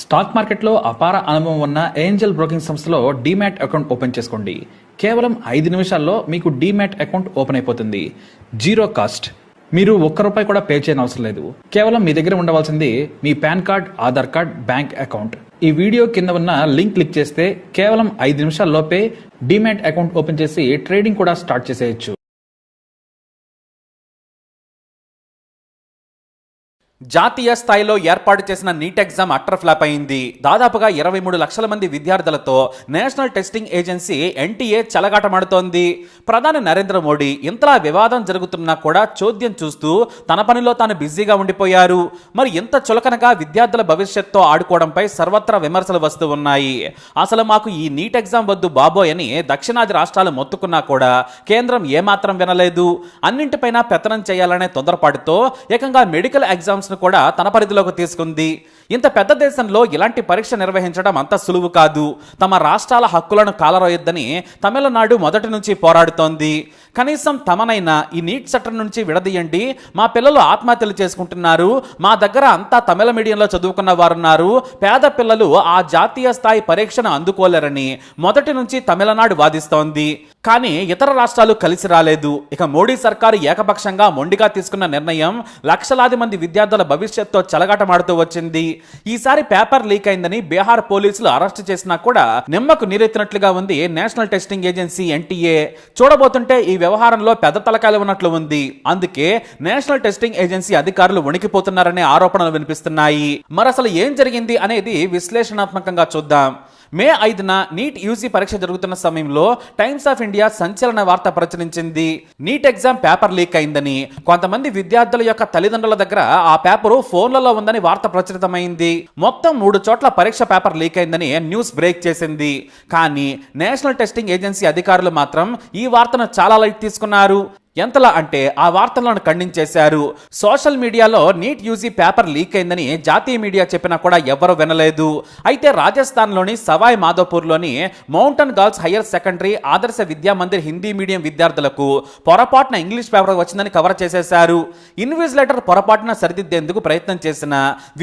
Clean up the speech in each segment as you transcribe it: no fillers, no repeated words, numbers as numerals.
Stock మార్కెట్లో అపార అనుభవం ఉన్న ఏంజల్ బ్రోకింగ్ సంస్థలో డీమ్యాట్ అకౌంట్ ఓపెన్ చేసుకోండి. కేవలం 5 నిమిషాల్లో మీకు డీమ్యాట్ అకౌంట్ ఓపెన్ అయిపోతుంది. Zero cost. మీరు ₹1 కూడా పే చేయని అవసరం లేదు. కేవలం మీ దగ్గర ఉండవలసింది మీ PAN card, Aadhaar card, bank account. ఈ వీడియో కింద ఉన్న లింక్ క్లిక్ చేస్తే కేవలం 5 నిమిషాల్లోపే డీమ్యాట్ అకౌంట్ ఓపెన్ చేసి ట్రేడింగ్ కూడా స్టార్ట్ చేసేయచ్చు. జాతీయ స్థాయిలో ఏర్పాటు చేసిన నీట్ ఎగ్జామ్ అట్టర్ ఫ్లాప్ అయింది. దాదాపుగా 23 లక్షల మంది విద్యార్థులతో నేషనల్ టెస్టింగ్ ఏజెన్సీ ఎన్టీఏ చెలగాటమాడుతోంది. ప్రధాని నరేంద్ర మోడీ ఇంతలా వివాదం జరుగుతున్నా కూడా చోద్యం చూస్తూ తన పనిలో తాను బిజీగా ఉండిపోయారు. మరి ఇంత చులకనగా విద్యార్థుల భవిష్యత్తుతో ఆడుకోవడంపై సర్వత్రా విమర్శలు వస్తూ ఉన్నాయి. అసలు మాకు ఈ నీట్ ఎగ్జామ్ వద్దు బాబోయ్ అని దక్షిణాది రాష్ట్రాలు మొత్తుకున్నా కూడా కేంద్రం ఏమాత్రం వినలేదు. అన్నింటిపైన పెత్తనం చేయాలనే తొందరపాటుతో ఏకంగా మెడికల్ ఎగ్జామ్స్ కూడా తన పరిధిలోకి తీసుకుంది. ఇంత పెద్ద దేశంలో ఇలాంటి పరీక్ష నిర్వహించడం అంత సులువు కాదు. తమ రాష్ట్రాల హక్కులను కాలరోయొద్దని తమిళనాడు మొదటి నుంచి పోరాడుతోంది. కనీసం తమనైనా ఈ నీట్ చట్టం నుంచి విడదీయండి, మా పిల్లలు ఆత్మహత్యలు చేసుకుంటున్నారు, మా దగ్గర అంతా తమిళ మీడియంలో చదువుకున్న వారున్నారు, పేద పిల్లలు ఆ జాతీయ స్థాయి పరీక్షను అందుకోలేరని మొదటి నుంచి తమిళనాడు వాదిస్తోంది. కానీ ఇతర రాష్ట్రాలు కలిసి రాలేదు. ఇక మోడీ సర్కారు ఏకపక్షంగా మొండిగా తీసుకున్న నిర్ణయం లక్షలాది మంది విద్యార్థుల భవిష్యత్తుతో చెలగాటమాడుతూ వచ్చింది. ఈసారి పేపర్ లీక్ అయిందని బీహార్ పోలీసులు అరెస్ట్ చేసినా కూడా నిమ్మకు నీరెత్తినట్లుగా ఉంది నేషనల్ టెస్టింగ్ ఏజెన్సీ ఎన్టీఏ. చూడబోతుంటే ఈ వ్యవహారంలో పెద్ద తలకాయలు ఉన్నట్లు ఉంది. అందుకే నేషనల్ టెస్టింగ్ ఏజెన్సీ అధికారులు వణికిపోతున్నారనే ఆరోపణలు వినిపిస్తున్నాయి. మరి అసలు ఏం జరిగింది అనేది విశ్లేషణాత్మకంగా చూద్దాం. మే 5న నీట్ యూజీ పరీక్ష జరుగుతున్న సమయంలో టైమ్స్ ఆఫ్ ఇండియా సంచలన వార్త ప్రచురించింది. నీట్ ఎగ్జామ్ పేపర్ లీక్ అయిందని, కొంతమంది విద్యార్థుల యొక్క తల్లిదండ్రుల దగ్గర ఆ పేపరు ఫోన్లలో ఉందని వార్త ప్రచురితమైంది. మొత్తం 3 చోట్ల పరీక్ష పేపర్ లీక్ అయిందని న్యూస్ బ్రేక్ చేసింది. కానీ నేషనల్ టెస్టింగ్ ఏజెన్సీ అధికారులు మాత్రం ఈ వార్తను చాలా లైట్ తీసుకున్నారు. ఎంతలా అంటే ఆ వార్తలను ఖండించేశారు. సోషల్ మీడియాలో నీట్ యూజీ పేపర్ లీక్ అయిందని జాతీయ మీడియా చెప్పినా కూడా ఎవరు వినలేదు. అయితే రాజస్థాన్లోని సవాయ్ మాధోపూర్లోని mountain girls higher secondary Adarsh Vidya Mandir Hindi medium విద్యార్థులకు పొరపాటున ఇంగ్లీష్ పేపర్ వచ్చిందని కవర్ చేసేశారు. ఇన్విజిలేటర్ పొరపాటున సరిదిద్దేందుకు ప్రయత్నం చేసిన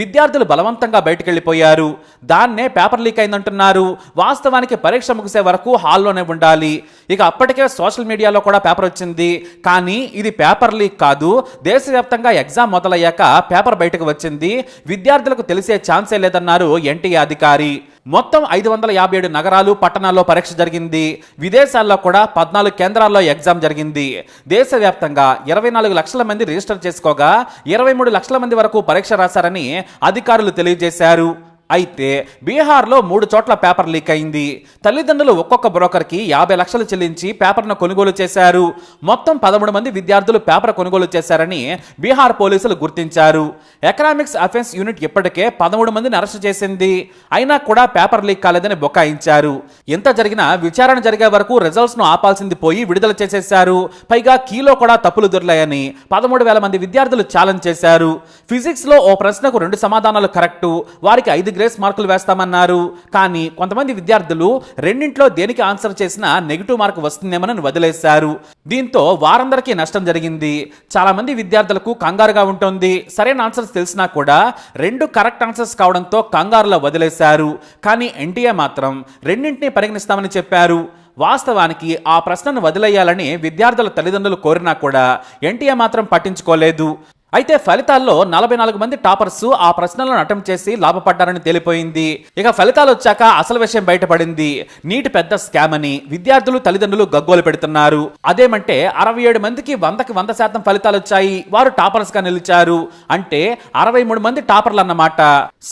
విద్యార్థులు బలవంతంగా బయటకెళ్లిపోయారు. దాన్నే పేపర్ లీక్ అయిందంటున్నారు. వాస్తవానికి పరీక్ష ముగిసే వరకు హాల్లోనే ఉండాలి. ఇక అప్పటికే సోషల్ మీడియాలో కూడా పేపర్ వచ్చింది. కానీ ఇది పేపర్ లీక్ కాదు. దేశవ్యాప్తంగా ఎగ్జామ్ మొదలయ్యాక పేపర్ బయటకు వచ్చింది. విద్యార్థులకు తెలిసే ఛాన్సే లేదన్నారు ఎన్టీఏ అధికారి. మొత్తం 557 నగరాలు, పట్టణాల్లో పరీక్ష జరిగింది. విదేశాల్లో కూడా 14 కేంద్రాల్లో ఎగ్జామ్ జరిగింది. దేశవ్యాప్తంగా 24 లక్షల మంది రిజిస్టర్ చేసుకోగా 23 లక్షల మంది వరకు పరీక్ష రాశారని అధికారులు తెలియజేశారు. అయితే బీహార్లో 3 చోట్ల పేపర్ లీక్ అయింది. తల్లిదండ్రులు ఒక్కొక్క బ్రోకర్కి 50 లక్షలు చెల్లించి పేపర్ను కొనుగోలు చేశారు. మొత్తం 13 మంది విద్యార్థులు పేపర్ కొనుగోలు చేశారని బీహార్ పోలీసులు గుర్తించారు. ఎకనామిక్స్ అఫెన్స్ యూనిట్ ఇప్పటికే 13 మందిని అరెస్ట్ చేసింది. అయినా కూడా పేపర్ లీక్ కాలేదని బొకాయించారు. ఇంత జరిగినా విచారణ జరిగే వరకు రిజల్ట్స్ ను ఆపాల్సింది పోయి విడుదల చేసేశారు. పైగా కీలో కూడా తప్పులు దొర్లాయని 13,000 మంది విద్యార్థులు ఛాలెంజ్ చేశారు. ఫిజిక్స్ లో ఓ ప్రశ్నకు 2 సమాధానాలు కరెక్టు, వారికి 5 గ్రేస్ మార్కులు వేస్తామన్నారు. కానీ కొంతమంది విద్యార్థులు రెండింట్లో దేనికి ఆన్సర్ చేసినా నెగిటివ్ మార్క్ వస్తుందేమని వదిలేశారు. దీంతో వారందరికీ నష్టం జరిగింది. చాలా మంది విద్యార్థులకు కంగారుగా ఉంటుంది. సరైన ఆన్సర్స్ తెలిసినా కూడా 2 కరెక్ట్ ఆన్సర్స్ కావడంతో కంగారులో వదిలేశారు. కానీ ఎన్టీఏ మాత్రం రెండింటినీ పరిగణిస్తామని చెప్పారు. వాస్తవానికి ఆ ప్రశ్నను వదిలేయాలని విద్యార్థుల తల్లిదండ్రులు కోరినా కూడా ఎన్టీఏ మాత్రం పట్టించుకోలేదు. అయితే ఫలితాల్లో 44 మంది టాపర్స్ ఆ ప్రశ్నలను అటెంప్ట్ చేసి లాభపడ్డారని తేలిపోయింది. ఇక ఫలితాలు వచ్చాక అసలు విషయం బయటపడింది. నీట్ పెద్ద స్కామ్ అని విద్యార్థులు తల్లిదండ్రులు గగ్గోలు పెడుతున్నారు. అదేమంటే 67 మందికి 100కి 100% ఫలితాలు వచ్చాయి. వారు టాపర్స్ గా నిలిచారు. అంటే 63 మంది టాపర్లు అన్నమాట.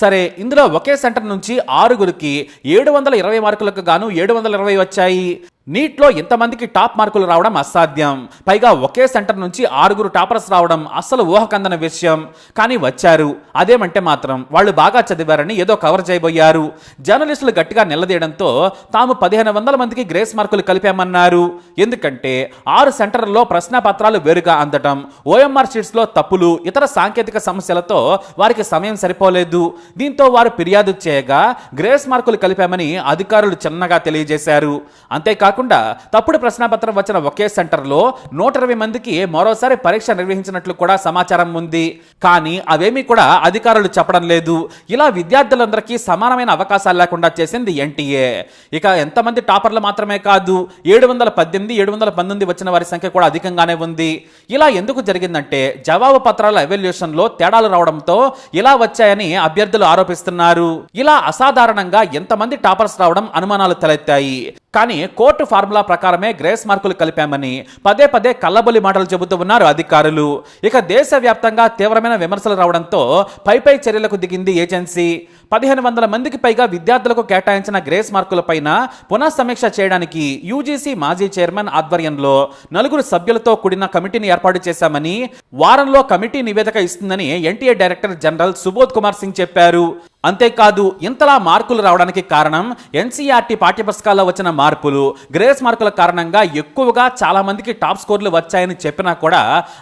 సరే, ఇందులో ఒకే సెంటర్ నుంచి 6గురికి 720 మార్కులకు గాను 720 వచ్చాయి. నీట్లో ఇంతమందికి టాప్ మార్కులు రావడం అసాధ్యం. పైగా ఒకే సెంటర్ నుంచి 6గురు టాపర్స్ రావడం అస్సలు ఊహకందని విషయం. కానీ వచ్చారు. అదేమంటే మాత్రం వాళ్ళు బాగా చదివారని ఏదో కవర్ చేయబోయారు. జర్నలిస్టులు గట్టిగా నిలదీయడంతో తాము 1500 మందికి గ్రేస్ మార్కులు కలిపామన్నారు. ఎందుకంటే 6 సెంటర్లలో ప్రశ్నపత్రాలు వేరుగా అందటం, ఓఎంఆర్ షీట్స్ లో తప్పులు, ఇతర సాంకేతిక సమస్యలతో వారికి సమయం సరిపోలేదు. దీంతో వారు ఫిర్యాదు చేయగా గ్రేస్ మార్కులు కలిపామని అధికారులు చిన్నగా తెలియజేశారు. అంతేకాకుండా అంతేకాకుండా తప్పుడు ప్రశ్నాపత్రం వచ్చిన ఒకే సెంటర్లో 120 మందికి మరోసారి పరీక్ష నిర్వహించినట్లు కూడా సమాచారం ఉంది. కానీ అవేమీ కూడా అధికారులు చెప్పడం లేదు. ఇలా విద్యార్థులందరికీ సమానమైన అవకాశాలు లేకుండా చేసింది ఎన్టీఏ. ఇక ఎంతమంది టాపర్లు మాత్రమే కాదు, 718, 719 వచ్చిన వారి సంఖ్య కూడా అధికంగానే ఉంది. ఇలా ఎందుకు జరిగిందంటే జవాబు పత్రాల ఎవాల్యుయేషన్ లో తేడాలు రావడంతో ఇలా వచ్చాయని అభ్యర్థులు ఆరోపిస్తున్నారు. ఇలా అసాధారణంగా ఎంతమంది టాపర్స్ రావడం అనుమానాలు తలెత్తాయి. కానీ కోర్టు ఫార్ములా ప్రకారమే గ్రేస్ మార్కులు కలిపామని పదే పదే కల్లబొల్లి మాటలు చెబుతూ ఉన్నారు అధికారులు. ఇక దేశవ్యాప్తంగా తీవ్రమైన విమర్శలు రావడంతో పై చర్యలకు దిగింది ఏజెన్సీ. 1500 మందికి పైగా విద్యార్థులకు కేటాయించిన గ్రేస్ మార్కుల పైన పునఃసమీక్ష చేయడానికి యూజీసీ మాజీ చైర్మన్ ఆధ్వర్యంలో 4 సభ్యులతో కూడిన కమిటీని ఏర్పాటు చేశామని, వారంలో కమిటీ నివేదిక ఇస్తుందని NTA director general Subodh Kumar Singh చెప్పారు. అంతేకాదు ఇంతలా మార్కులు రావడానికి కారణం ఎన్సీఆర్టీ పాఠ్యపుస్తకాల్లో వచ్చిన మార్పులు, గ్రేస్ మార్కుల కారణంగా ఎక్కువగా చాలా మందికి టాప్ స్కోర్లు వచ్చాయని చెప్పినా కూడా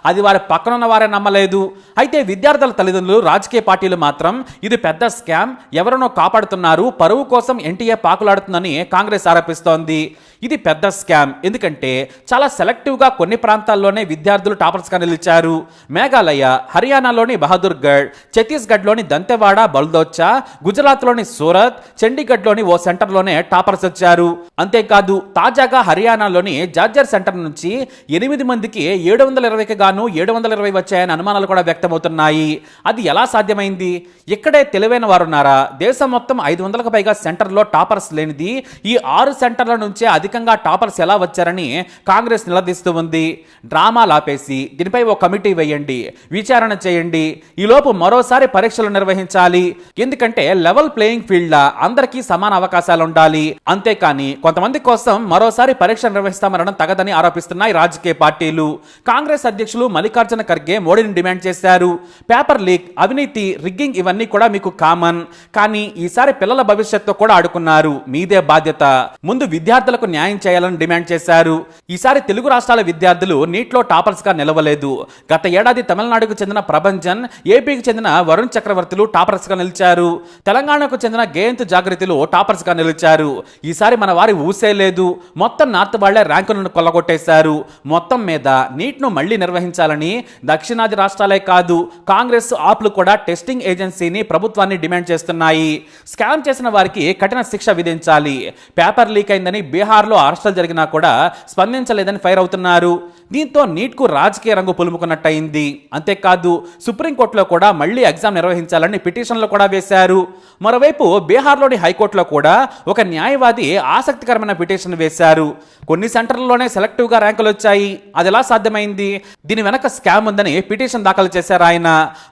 అది వారి పక్కనున్న వారే నమ్మలేదు. అయితే విద్యార్థుల తల్లిదండ్రులు, రాజకీయ పార్టీలు మాత్రం ఇది పెద్ద స్కామ్, ఎవరినో కాపాడుతున్నారు, పరువు కోసం ఎన్టీఏ పాకులాడుతుందని కాంగ్రెస్ ఆరోపిస్తోంది. ఇది పెద్ద స్కామ్, ఎందుకంటే చాలా సెలెక్టివ్ గా కొన్ని ప్రాంతాల్లోనే విద్యార్థులు టాపర్స్ గా నిలిచారు. మేఘాలయ, హర్యానాలోని బహదూర్గఢ్, ఛత్తీస్గఢ్లోని దంతెవాడ, బల్దోచా, గుజరాత్లోని సూరత్, చండీగఢ్లోని ఓ సెంటర్లోనే టాపర్స్ వచ్చారు. అంతేకాదు తాజాగా హర్యానాలోని జార్జర్ సెంటర్ నుంచి 8 మందికి 720కి గాను 720 వచ్చాయని అనుమానాలు కూడా వ్యక్తమవుతున్నాయి. అది ఎలా సాధ్యమైంది? ఇక్కడే తెలివైన వారున్నారా? దేశం మొత్తం 500కు పైగా సెంటర్లో టాపర్స్ లేనిది ఈ 6 సెంటర్ల నుంచే అధికంగా టాపర్స్ ఎలా వచ్చారని కాంగ్రెస్ నిలదీస్తూ ఉంది. డ్రామాలు ఆపేసి దీనిపై ఓ కమిటీ వేయండి, విచారణ చేయండి. ఈలోపు మరోసారి పరీక్షలు నిర్వహించాలి. ఎందుకంటే లెవెల్ ప్లేయింగ్ ఫీల్డ్ లా అందరికీ సమాన అవకాశాలు ఉండాలి. అంతేకాని కొంతమంది కోసం మరోసారి పరీక్ష నిర్వహిస్తామనడం తగదని ఆరోపిస్తున్నాయి రాజకీయ పార్టీలు. కాంగ్రెస్ అధ్యక్షులు మల్లికార్జున ఖర్గే మోడీని డిమాండ్ చేశారు. పేపర్ లీక్, అవినీతి, రిగ్గింగ్ ఇవన్నీ కూడా మీకు కామన్, కానీ ఈసారి పిల్లల భవిష్యత్తు కూడా ఆడుకున్నారు, మీదే బాధ్యత. ముందు విద్యార్థులకు న్యాయం చేయాలని డిమాండ్ చేశారు. ఈసారి తెలుగు రాష్ట్రాల విద్యార్థులు నీట్లో టాపర్స్ గా నిలవలేదు. గత ఏడాది తమిళనాడుకు చెందిన ప్రభంజన్, ఏపీకి చెందిన వరుణ్ చక్రవర్తులు టాపర్స్ గా నిలిచారు. తెలంగాణకు చెందిన గేయంత్ జాగృతిలు టాపర్స్ గా నిలిచారు. ఈసారి మన వారి ఊసే లేదు. మొత్తం నార్త్ వాళ్లే ర్యాంకులను కొల్లగొట్టేశారు. మొత్తం మీద నీట్ ను మళ్లీ నిర్వహించాలని దక్షిణాది రాష్ట్రాలే కాదు, కాంగ్రెస్, ఆప్లు కూడా టెస్టింగ్ ఏజెన్సీని, ప్రభుత్వాన్ని డిమాండ్ చేస్తున్నాయి. స్కామ్ చేసిన వారికి కఠిన శిక్ష విధించాలి. పేపర్ లీక్ అయిందని బీహార్లో అరెస్టులు జరిగినా కూడా స్పందించలేదని ఫైర్ అవుతున్నారు. దీంతో నీట్ కు రాజకీయ రంగు పులుముకున్నట్టయింది. అంతేకాదు సుప్రీంకోర్టులో కూడా మళ్లీ ఎగ్జామ్ నిర్వహించాలని పిటిషన్లు కూడా వేశారు. మరోవైపు బీహార్లోని హైకోర్టులో కూడా ఒక న్యాయవాది ఆసక్తికరమైన పిటిషన్ వేశారు. కొన్ని సెంటర్లలోనే సెలెక్టివ్ గా ర్యాంకులు వచ్చాయి, అది ఎలా సాధ్యమైంది? దీని వెనక స్కామ్ ఉందని పిటిషన్ దాఖలు చేశారు ఆయన.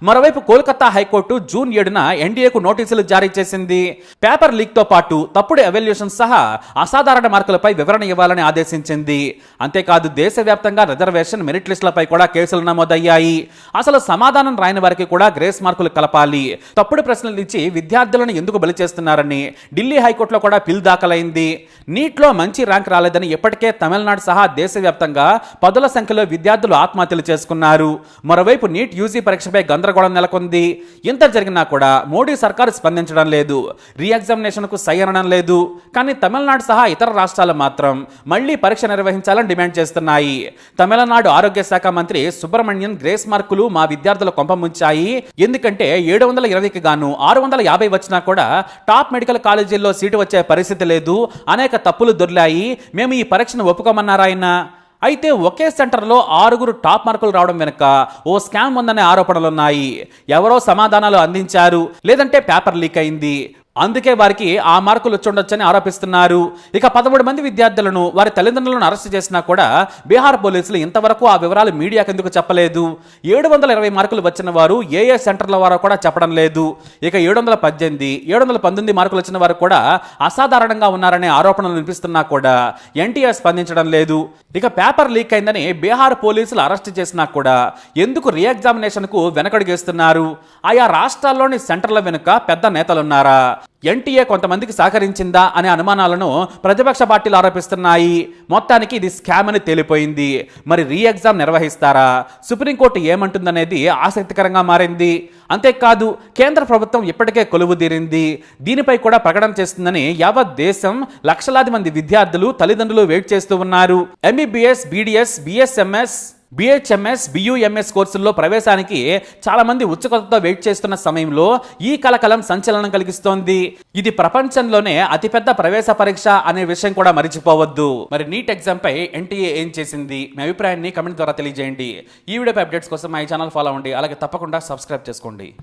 మరోవైపు కోల్కతా హైకోర్టు జూన్ 7న ఎన్డీఏకు నోటీసులు జారీ చేసింది. పేపర్ లీక్ తో పాటు తప్పుడు ఎవాల్యుయేషన్ సహా అసాధారణ మార్కులపై వివరణ ఇవ్వాలని ఆదేశించింది. అంతేకాదు దేశవ్యాప్తంగా రిజర్వేషన్, మెరిట్ లిస్టులపై కూడా కేసులు నమోదయ్యాయి. అసలు సమాధానం రాయని వారికి కూడా గ్రేస్ మార్కులు కలపాలి. తప్పుడు ప్రశ్నలు ఇచ్చి విద్యార్థులను ఎందుకు బలి చేస్తున్నారని ఢిల్లీ హైకోర్టులో కూడా పిల్ దాఖలైంది. నీట్లో మంచి ర్యాంక్ రాలేదని ఇప్పటికే తమిళనాడు సహా దేశవ్యాప్తంగా 10ల సంఖ్యలో విద్యార్థులు ఆత్మహత్యలు చేసుకున్నారు. మరోవైపు నీట్ యూజీ పరీక్షపై గందరగోళం నెలకొంది. ఇంత జరిగినా కూడా మోడీ సర్కారు స్పందించడం లేదు, రీ ఎగ్జామినేషన్ కు సై అనడం లేదు. కానీ తమిళనాడు సహా ఇతర రాష్ట్రాలు మాత్రం మళ్లీ పరీక్ష నిర్వహించాలని డిమాండ్ చేస్తున్నాయి. తమిళనాడు ఆరోగ్య శాఖ మంత్రి సుబ్రహ్మణ్యన్ గ్రేస్ మార్కులు మా విద్యార్థుల కొంప ముంచాయి, ఎందుకంటే 720కి గాను 650 వచ్చినా కూడా టాప్ మెడికల్ కాలేజీల్లో సీటు వచ్చే పరిస్థితి లేదు, అనేక తప్పులు దొర్లాయి, మేము ఈ పరీక్షను ఒప్పుకోమన్నారాయన. అయితే ఒకే సెంటర్లో 6 టాప్ మార్కులు రావడం వెనుక ఓ స్కామ్ ఉందనే ఆరోపణలున్నాయి. ఎవరో సమాధానాలు అందించారు, లేదంటే పేపర్ లీక్ అయింది, అందుకే వారికి ఆ మార్కులు వచ్చుండొచ్చని ఆరోపిస్తున్నారు. ఇక 13 మంది విద్యార్థులను, వారి తల్లిదండ్రులను అరెస్ట్ చేసినా కూడా బీహార్ పోలీసులు ఇంతవరకు ఆ వివరాలు మీడియాకు ఎందుకు చెప్పలేదు? 720 మార్కులు వచ్చిన వారు ఏ సెంటర్ల వారో కూడా చెప్పడం లేదు. ఇక 718, 719 మార్కులు వచ్చిన వారు కూడా అసాధారణంగా ఉన్నారనే ఆరోపణలు వినిపిస్తున్నా కూడా ఎన్టీఏ స్పందించడం లేదు. ఇక పేపర్ లీక్ అయిందని బీహార్ పోలీసులు అరెస్ట్ చేసినా కూడా ఎందుకు రీ ఎగ్జామినేషన్ కు వెనకడుగేస్తున్నారు? ఆయా రాష్ట్రాల్లోని సెంటర్ల వెనుక పెద్ద నేతలున్నారా? ఎన్టీఏ కొంతమందికి సహకరించిందా అనే అనుమానాలను ప్రతిపక్ష పార్టీలు ఆరోపిస్తున్నాయి. మొత్తానికి ఇది స్కామ్ అని తేలిపోయింది. మరి రీ ఎగ్జామ్ నిర్వహిస్తారా? సుప్రీంకోర్టు ఏమంటుందనేది ఆసక్తికరంగా మారింది. అంతేకాదు కేంద్ర ప్రభుత్వం ఇప్పటికే కొలువు తీరింది. దీనిపై కూడా ప్రకటన చేస్తుందని యావత్ దేశం లక్షలాది మంది విద్యార్థులు తల్లిదండ్రులు వెయిట్ చేస్తూ ఉన్నారు. ఎంబీబీఎస్, బీడీఎస్, బీఎస్ఎంఎస్, బిహెచ్ఎంఎస్, బియుఎంఎస్ కోర్సుల్లో ప్రవేశానికి చాలా మంది ఉత్సుకతతో వెయిట్ చేస్తున్న సమయంలో ఈ కలకలం సంచలనం కలిగిస్తోంది. ఇది ప్రపంచంలోనే అతిపెద్ద ప్రవేశ పరీక్ష అనే విషయం కూడా మరిచిపోవద్దు. మరి నీట్ ఎగ్జామ్ పై ఎన్టీఏ ఏం చేసింది? మీ అభిప్రాయాన్ని కమెంట్ ద్వారా తెలియజేయండి. ఈ వీడియోపై అప్డేట్స్ కోసం మా ఛానల్ ఫాలో అవ్వండి. అలాగే తప్పకుండా సబ్స్క్రైబ్ చేసుకోండి.